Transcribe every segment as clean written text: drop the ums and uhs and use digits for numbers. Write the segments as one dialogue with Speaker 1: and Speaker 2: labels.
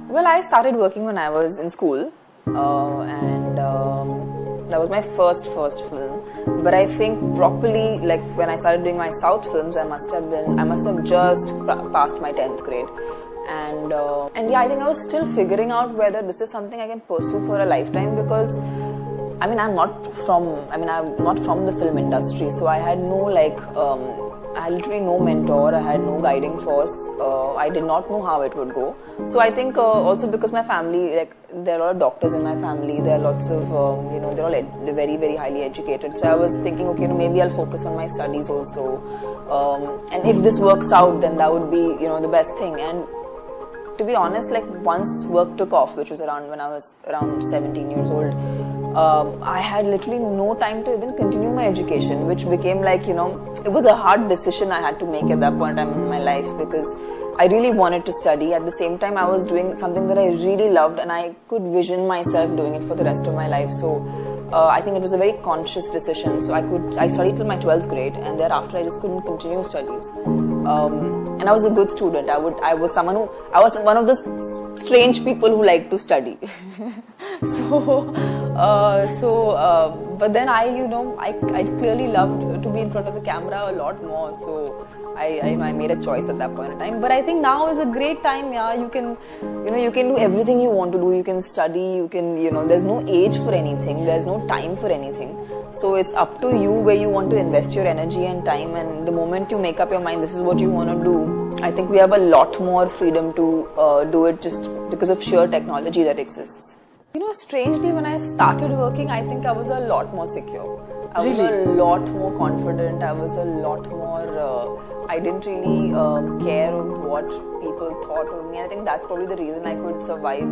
Speaker 1: Well, I started working when I was in school, and that was my first film. But I think properly, like when I started doing my South films, I must have just passed my 10th grade, and yeah, I think I was still figuring out whether this is something I can pursue for a lifetime, because I'm not from the film industry, so I had no I had literally no mentor, I had no guiding force, I did not know how it would go. So I think also because my family, there are a lot of doctors in my family, there are lots of, they're all very, very highly educated. So I was thinking, okay, maybe I'll focus on my studies also. And if this works out, then that would be, the best thing. And to be honest, once work took off, which was when I was around 17 years old, I had literally no time to even continue my education, which became it was a hard decision I had to make at that point in time in my life, because I really wanted to study. At the same time, I was doing something that I really loved, and I could vision myself doing it for the rest of my life. So I think it was a very conscious decision. So I studied till my 12th grade, and thereafter I just couldn't continue studies. And I was a good student. I was one of the strange people who liked to study. But then I clearly loved to be in front of the camera a lot more. So I made a choice at that point in time. But I think now is a great time. Yeah, you can do everything you want to do. You can study. There's no age for anything. There's no time for anything. So it's up to you where you want to invest your energy and time. And the moment you make up your mind, this is what you want to do, I think we have a lot more freedom to do it just because of sheer technology that exists. Strangely, when I started working, I think I was a lot more secure. I was a lot more confident. I was a lot more, I didn't really care of what people thought of me. I think that's probably the reason I could survive,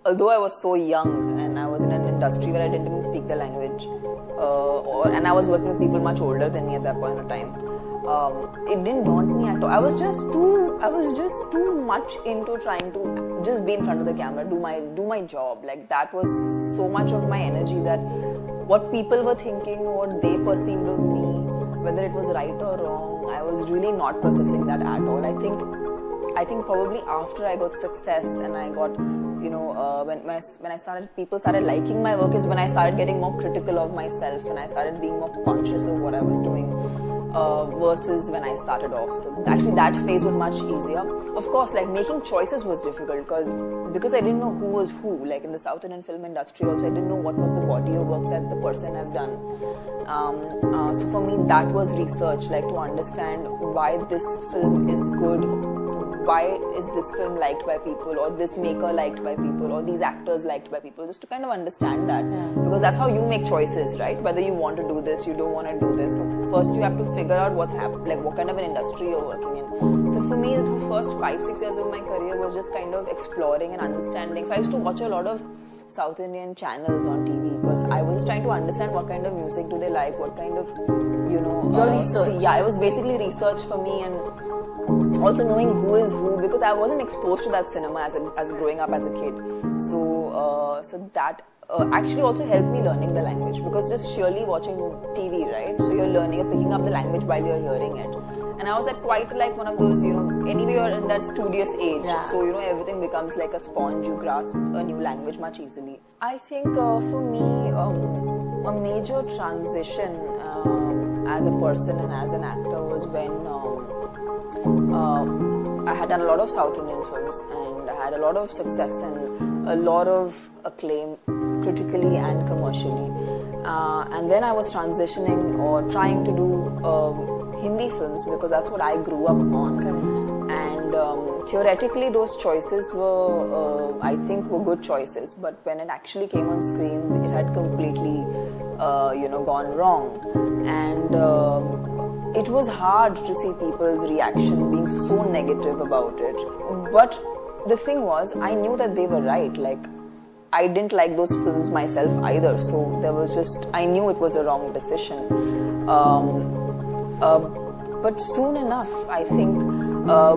Speaker 1: although I was so young and I was in an industry where I didn't even speak the language, and I was working with people much older than me at that point in time. It didn't daunt me at all. I was just too much into trying to just be in front of the camera, do my job. That was so much of my energy, that what people were thinking, what they perceived of me, whether it was right or wrong, I was really not processing that at all. I think probably after I got success and I got, when I started, people started liking my work, is when I started getting more critical of myself and I started being more conscious of what I was doing. Versus when I started off. So actually that phase was much easier. Of course, making choices was difficult because I didn't know who was who. In the South Indian film industry also, I didn't know what was the body of work that the person has done. So for me, that was research, to understand why this film is good. Why is this film liked by people, or this maker liked by people, or these actors liked by people, just to kind of understand that. Because that's how you make choices, right? Whether you want to do this, you don't want to do this. So first you have to figure out what's happening, what kind of an industry you're working in. So for me, the first 5-6 years of my career was just kind of exploring and understanding. So I used to watch a lot of South Indian channels on TV, because I was just trying to understand what kind of music do they like, what kind of,
Speaker 2: your research.
Speaker 1: Yeah, it was basically research for me, and also knowing who is who, because I wasn't exposed to that cinema as growing up as a kid. So that actually also helped me learning the language, because just sheerly watching TV, right? So you're picking up the language while you're hearing it. And I was quite one of those, anyway you're in that studious age. Yeah. So, everything becomes like a sponge. You grasp a new language much easily. I think for me, a major transition as a person and as an actor was when I had done a lot of South Indian films, and I had a lot of success and a lot of acclaim critically and commercially. And then I was transitioning or trying to do Hindi films, because that's what I grew up on.
Speaker 2: Correct.
Speaker 1: And theoretically those choices were, I think, were good choices, but when it actually came on screen, it had completely, gone wrong. And it was hard to see people's reaction being so negative about it. But the thing was, I knew that they were right. I didn't like those films myself either, so I knew it was a wrong decision. But soon enough, I think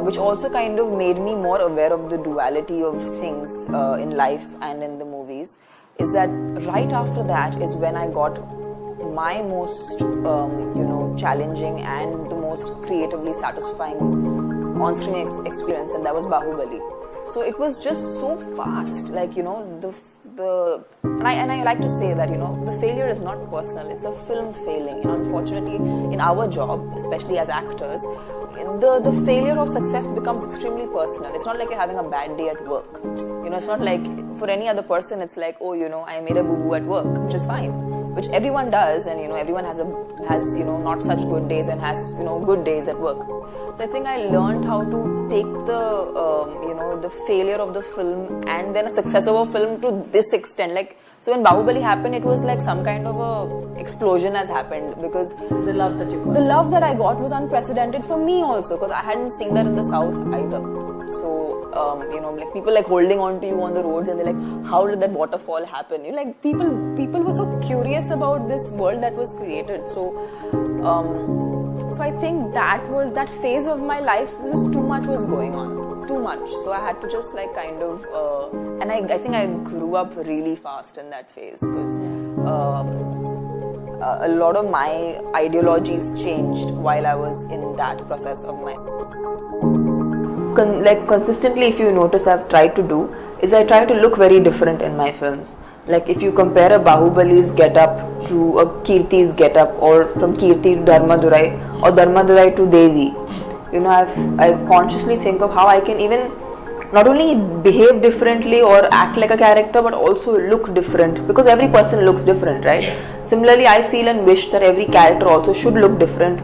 Speaker 1: which also kind of made me more aware of the duality of things in life and in the movies, is that right after that is when I got my most challenging and the most creatively satisfying on-screen experience, and that was Bahubali. So it was just so fast, like and I like to say that the failure is not personal, it's a film failing. Unfortunately, in our job, especially as actors, the failure of success becomes extremely personal. It's not like you're having a bad day at work. It's not like for any other person it's like, oh, I made a boo-boo at work, which is fine, which everyone does, and everyone has not such good days and has good days at work. So I think I learned how to take the failure of the film and then a success of a film to this extent. Like, so when Bahubali happened, it was like some kind of a explosion has happened, because
Speaker 2: the love that you got,
Speaker 1: I got was unprecedented for me also, because I hadn't seen that in the South either. So like people like holding on to you on the roads, and they're like, how did that waterfall happen? Like people were so curious about this world that was created. So I think that phase of my life was just too much was going on, too much. So I had to just like kind of and I think I grew up really fast in that phase, because a lot of my ideologies changed while I was in that process of my consistently, if you notice, I've tried to do is I try to look very different in my films. Like if you compare a Bahubali's get-up to a Kirti's get-up, or from Kirti to Dharmadurai, or Dharmadurai to Devi, I consciously think of how I can even not only behave differently or act like a character, but also look different, because every person looks different, right?
Speaker 3: Yeah.
Speaker 1: Similarly, I feel and wish that every character also should look different,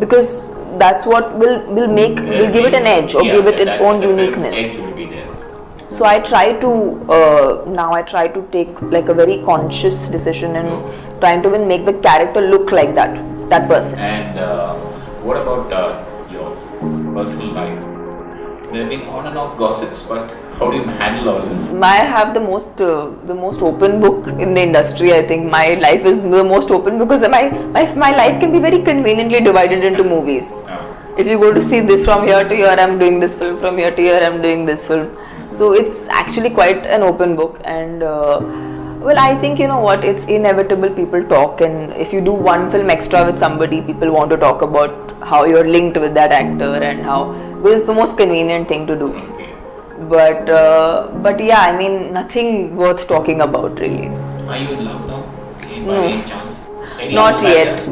Speaker 1: because that's what will give it an edge, or give it its own uniqueness.
Speaker 3: Edge will be there.
Speaker 1: So I try to take like a very conscious decision and trying to even make the character look like that person.
Speaker 3: And what about your personal life? There have been on and off gossips, but how do you handle all this?
Speaker 1: I have the most open book in the industry. I think my life is the most open, because my life can be very conveniently divided into movies. If you go to see this from here to here, I'm doing this film. From here to here, I'm doing this film. So it's actually quite an open book. And well, I think it's inevitable. People talk, and if you do one film extra with somebody, people want to talk about how you're linked with that actor, and how, because it's the most convenient thing to do. But yeah, I mean, nothing worth talking about really.
Speaker 3: Are you in love now? By any chance?
Speaker 1: Not yet.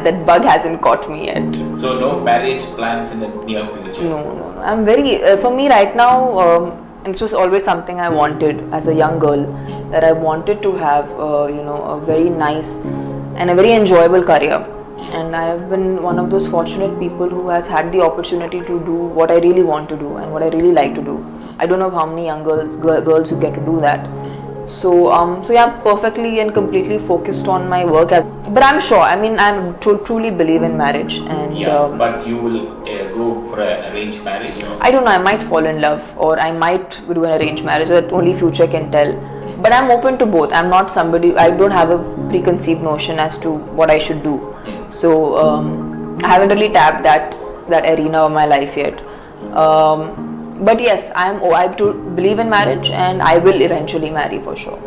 Speaker 1: That bug hasn't caught me yet.
Speaker 3: So no marriage plans in the near future?
Speaker 1: No. I'm very, for me right now, it was always something I wanted as a young girl, that I wanted to have, a very nice and a very enjoyable career. And I have been one of those fortunate people who has had the opportunity to do what I really want to do and what I really like to do. I don't know how many young girls who get to do that. So yeah, I'm perfectly and completely focused on my work. But I'm sure, I mean, I truly believe in marriage. And
Speaker 3: but you will go for an arranged marriage? Or?
Speaker 1: I don't know, I might fall in love, or I might do an arranged marriage, that only future can tell. But I'm open to both. I'm not somebody, I don't have a preconceived notion as to what I should do. So I haven't really tapped that arena of my life yet. But yes, I do believe in marriage, and I will eventually marry for sure.